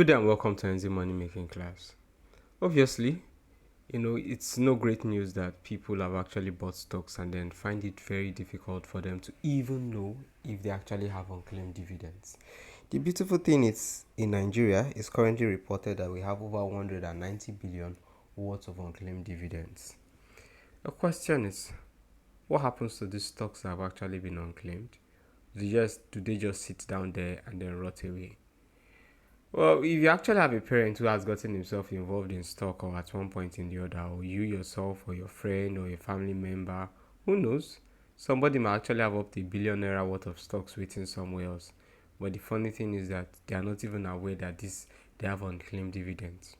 Good day and welcome to NZ Money Making class. Obviously, it's no great news that people have actually bought stocks and then find it very difficult for them to even know if they actually have unclaimed dividends. The beautiful thing is, in Nigeria, it's currently reported that we have over 190 billion worth of unclaimed dividends. The question is, what happens to these stocks that have actually been unclaimed? Do they just sit down there and then rot away? Well, if you actually have a parent who has gotten himself involved in stock or at one point in the other, or you yourself or your friend or a family member, who knows? Somebody might actually have up to a 1 billion naira worth of stocks waiting somewhere else. But the funny thing is that they are not even aware that they have unclaimed dividends.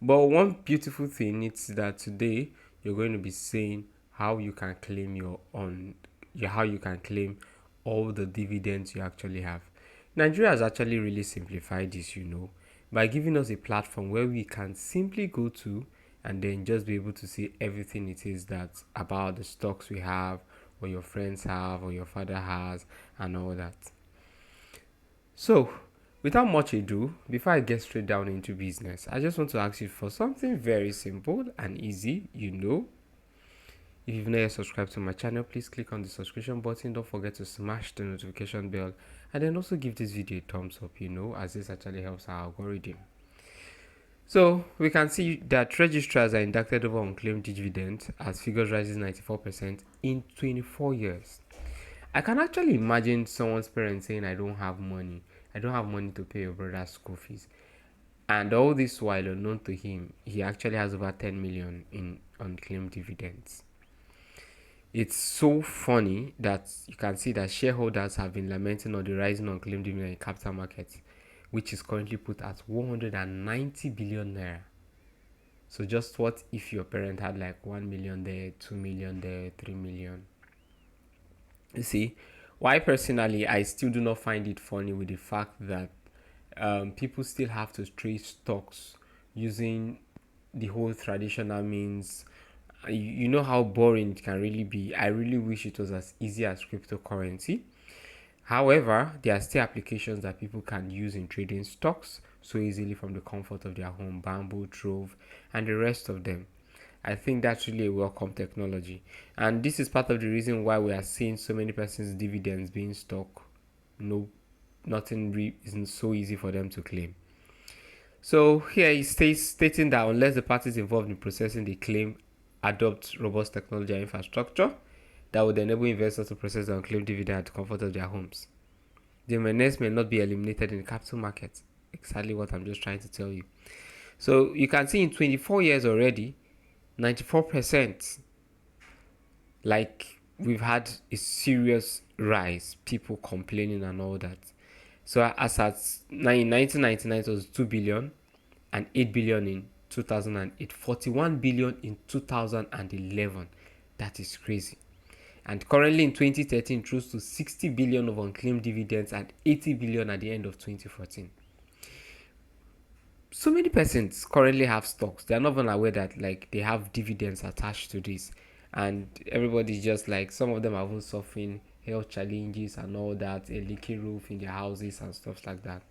But one beautiful thing is that today you're going to be saying how you can claim how you can claim all the dividends you actually have. Nigeria has actually really simplified this, by giving us a platform where we can simply go to and then just be able to see everything it is that about the stocks we have, or your friends have, or your father has, and all that. So, without much ado, before I get straight down into business, I just want to ask you for something very simple and easy. If you've not yet subscribed to my channel, please click on the subscription button. Don't forget to smash the notification bell and then also give this video a thumbs up, as this actually helps our algorithm. So we can see that registrars are inducted over unclaimed dividends as figures rises 94% in 24 years. I can actually imagine someone's parents saying, I don't have money. I don't have money to pay your brother's school fees. And all this while, unknown to him, he actually has over 10 million in unclaimed dividends. It's so funny that you can see that shareholders have been lamenting on the rising unclaimed dividend in capital markets, which is currently put at 190 billion naira. So just what if your parent had like 1 million there, 2 million there, 3 million? You see, why personally I still do not find it funny with the fact that people still have to trade stocks using the whole traditional means. You know how boring it can really be. I really wish it was as easy as cryptocurrency. However, there are still applications that people can use in trading stocks so easily from the comfort of their home, Bamboo, Trove, and the rest of them. I think that's really a welcome technology. And this is part of the reason why we are seeing so many persons' dividends being stuck. No, isn't so easy for them to claim. So here he stating that unless the parties involved in processing the claim adopt robust technology and infrastructure that would enable investors to process the unclaimed dividend at the comfort of their homes, the menace may not be eliminated in the capital market. Exactly what I'm just trying to tell you. So you can see in 24 years already, 94%, like we've had a serious rise, people complaining and all that. So as at 1999 it was 2 billion and 8 billion in 2008, 41 billion in 2011. That is crazy. And currently in 2013 it rose to 60 billion of unclaimed dividends and 80 billion at the end of 2014. So many persons currently have stocks. They are not even aware that like they have dividends attached to this, and everybody's just like, some of them are even suffering health challenges and all that, a leaky roof in their houses and stuff like that.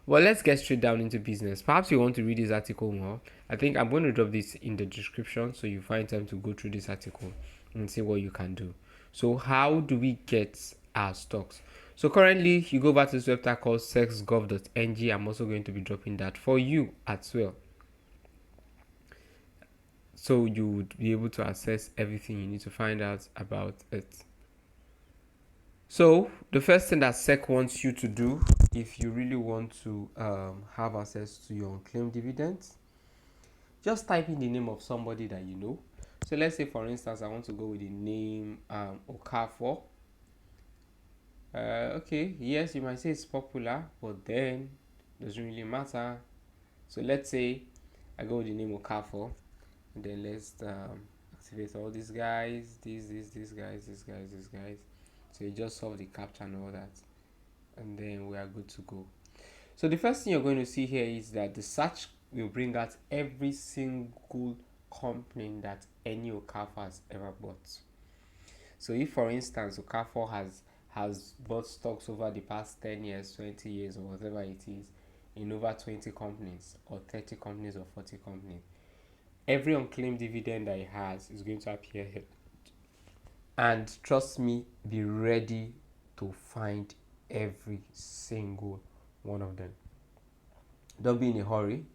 Well, let's get straight down into business. Perhaps you want to read this article more. I think I'm going to drop this in the description so you find time to go through this article and see what you can do. So how do we get our stocks? So currently you go back to this website called sec.gov.ng. I'm also going to be dropping that for you as well, so you would be able to access everything you need to find out about it. So the first thing that SEC wants you to do, if you really want to have access to your unclaimed dividends, just type in the name of somebody that you know. So let's say, for instance, I want to go with the name Okafor. Okay, yes, you might say it's popular, but then it doesn't really matter. So let's say I go with the name Okafor, and then let's activate all these guys, these guys. So you just solve the captcha and all that, and then we are good to go. So the first thing you're going to see here is that the search will bring out every single company that any Okafor has ever bought. So if, for instance, Okafor has bought stocks over the past 10 years, 20 years, or whatever it is, in over 20 companies or 30 companies or 40 companies. Every unclaimed dividend that he has is going to appear here. And trust me, be ready to find every single one of them. Don't be in a hurry.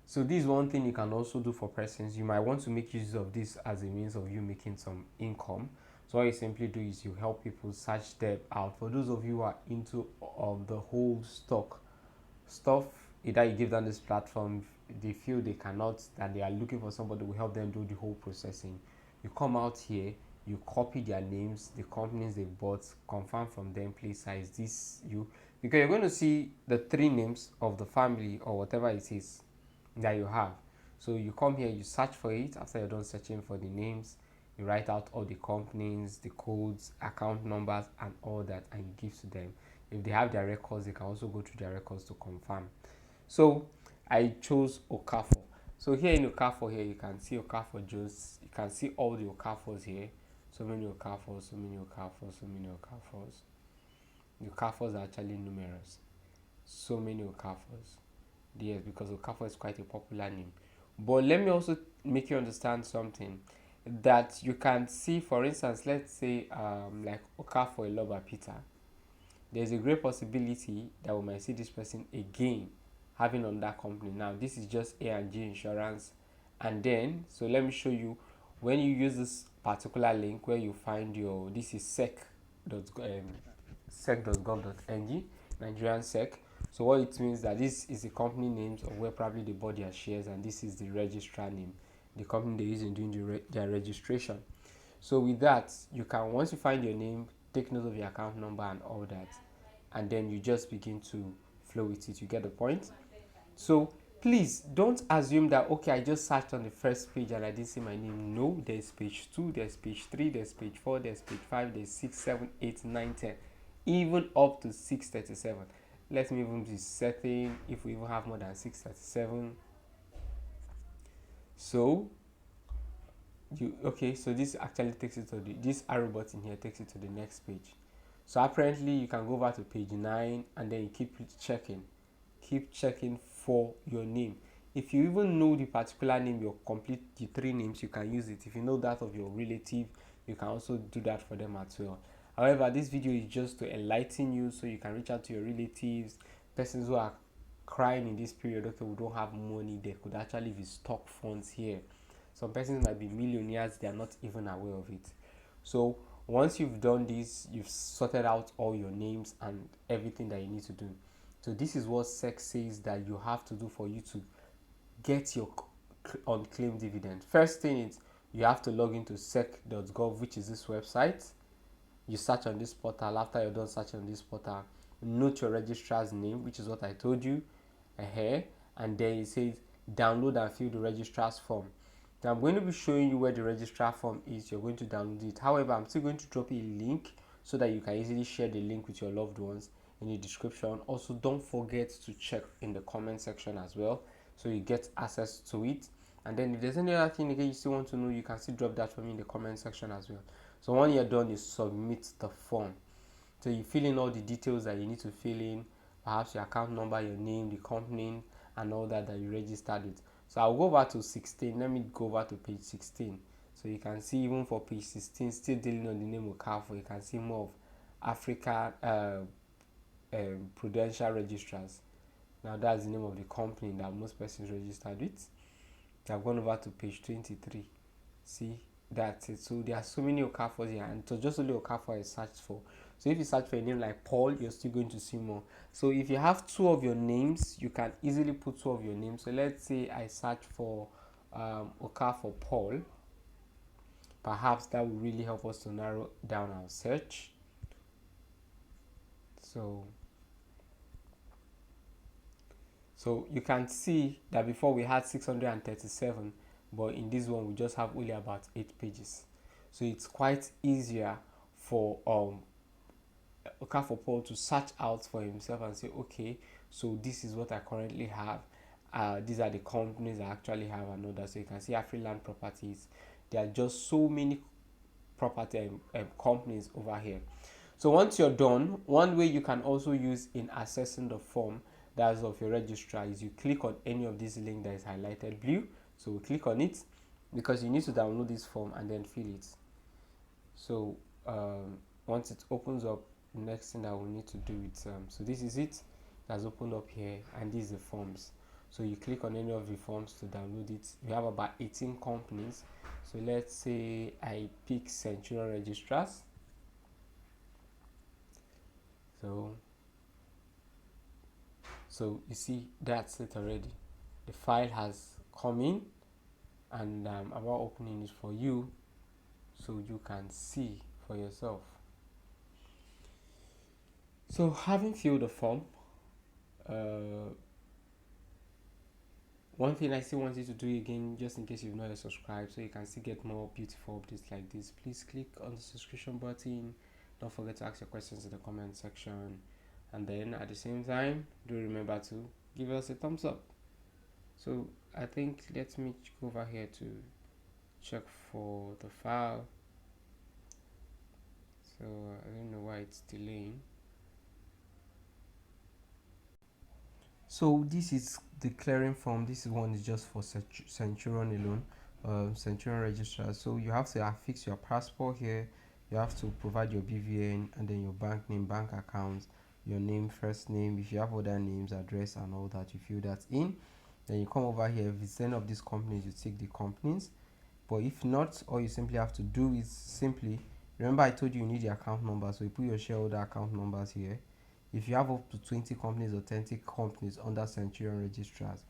So this is one thing you can also do for persons. You might want to make use of this as a means of you making some income. So what you simply do is you help people search them out. For those of you who are into the whole stock stuff, either you give them this platform, they feel they cannot, that they are looking for somebody who will help them do the whole processing. You come out here, you copy their names, the companies they bought, confirm from them, please sir, is this you? Because you're going to see the three names of the family or whatever it is that you have. So you come here, you search for it. After you're done searching for the names, you write out all the companies, the codes, account numbers, and all that, and you give to them. If they have their records, they can also go through their records to confirm. So I chose Okafor. So here in Okafor, here you can see Okafor Jones. You can see all the Okafors here. So many Okafors, so many Okafors, so many Okafors. The Okafors are actually numerous. So many Okafors. Yes, because Okafor is quite a popular name. But let me also make you understand something that you can see. For instance, let's say like Okafor Eloba Peter. There's a great possibility that we might see this person again having on that company. Now this is just A&G Insurance, and then so let me show you when you use this particular link where you find your, this is sec.gov.ng, Nigerian sec. So what it means that this is the company names of where probably they bought their shares, and this is the registrar name, the company they're using doing their registration. So with that, you can, once you find your name, take note of your account number and all that, and then you just begin to flow with it. You get the point? So please don't assume that okay, I just searched on the first page and I didn't see my name. No, there's page 2, there's page 3, there's page 4, there's page 5, there's 6, 7, 8, 9, 10, even up to 637. Let me even be certain if we even have more than 637. So so this actually takes it to this arrow button here takes it to the next page. So apparently you can go over to page 9 and then you keep checking for your name. If you even know the particular name, your complete the three names, you can use it. If you know that of your relative, you can also do that for them as well. However, this video is just to enlighten you so you can reach out to your relatives, persons who are crying in this period. Okay, we don't have money. There could actually be stock funds here. Some persons might be millionaires, they are not even aware of it. So once you've done this, you've sorted out all your names and everything that you need to do. So this is what SEC says that you have to do for you to get your unclaimed dividend. First thing is you have to log into sec.gov, which is this website. You search on this portal. After you're done searching on this portal, note your registrar's name, which is what I told you here, and then it says download and fill the registrar's form. Now I'm going to be showing you where the registrar form is. You're going to download it. However, I'm still going to drop a link so that you can easily share the link with your loved ones in the description. Also, don't forget to check in the comment section as well so you get access to it. And then if there's any other thing again you still want to know, you can still drop that for me in the comment section as well. So when you're done, you submit the form. So you fill in all the details that you need to fill in, perhaps your account number, your name, the company, and all that you registered with. So I'll go over to 16. Let me go over to page 16. So you can see even for page 16, still dealing on the name of Carrefour, you can see more of Africa Prudential Registrars. Now that's the name of the company that most persons registered with. I've gone over to page 23. See, that's it. So there are so many Okafors here, and so just only Okafor I searched for. So if you search for a name like Paul, you're still going to see more. So if you have two of your names, you can easily put two of your names. So let's say I search for Okafor Paul. Perhaps that will really help us to narrow down our search. So you can see that before we had 637, but in this one we just have only about 8 pages. So it's quite easier for Okafor Paul to search out for himself and say, okay, so this is what I currently have. These are the companies I actually have and all that. So you can see Afriland Properties. There are just so many property companies over here. So once you're done, one way you can also use in accessing the form, that's of your registrar, is you click on any of these links that is highlighted blue. So we click on it because you need to download this form and then fill it. So once it opens up, the next thing that we need to do is so this is it that's opened up here, and these are the forms. So you click on any of the forms to download it. We have about 18 companies. So let's say I pick Centurion Registrars. So you see that's it already. The file has come in, and I'm about opening it for you so you can see for yourself. So having filled the form, one thing I still want you to do again, just in case you've not yet subscribed, so you can still get more beautiful updates like this, please click on the subscription button. Don't forget to ask your questions in the comment section, and then at the same time, do remember to give us a thumbs up. So I think let me go over here to check for the file. So I don't know why it's delaying. So this is the clearing form. This one is just for Centurion alone, Centurion registrar. So you have to affix your passport here. You have to provide your BVN and then your bank name, bank account, your name, first name. If you have other names, address, and all that, you fill that in. Then you come over here. If it's any of these companies, you tick the companies. But if not, all you simply have to do is simply remember I told you you need the account number. So you put your shareholder account numbers here. If you have up to 20 companies or 30 companies under Centurion registrars,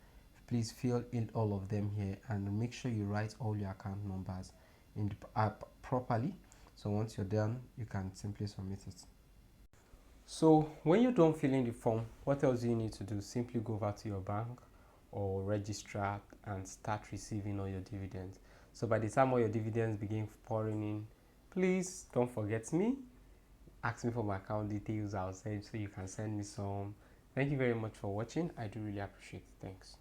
please fill in all of them here and make sure you write all your account numbers in the app properly. So once you're done, you can simply submit it. So when you're done filling the form, what else do you need to do? Simply go over to your bank or registrar and start receiving all your dividends. So by the time all your dividends begin pouring in, please don't forget me. Ask me for my account details. I'll send so you can send me some. Thank you very much for watching. I do really appreciate it. Thanks.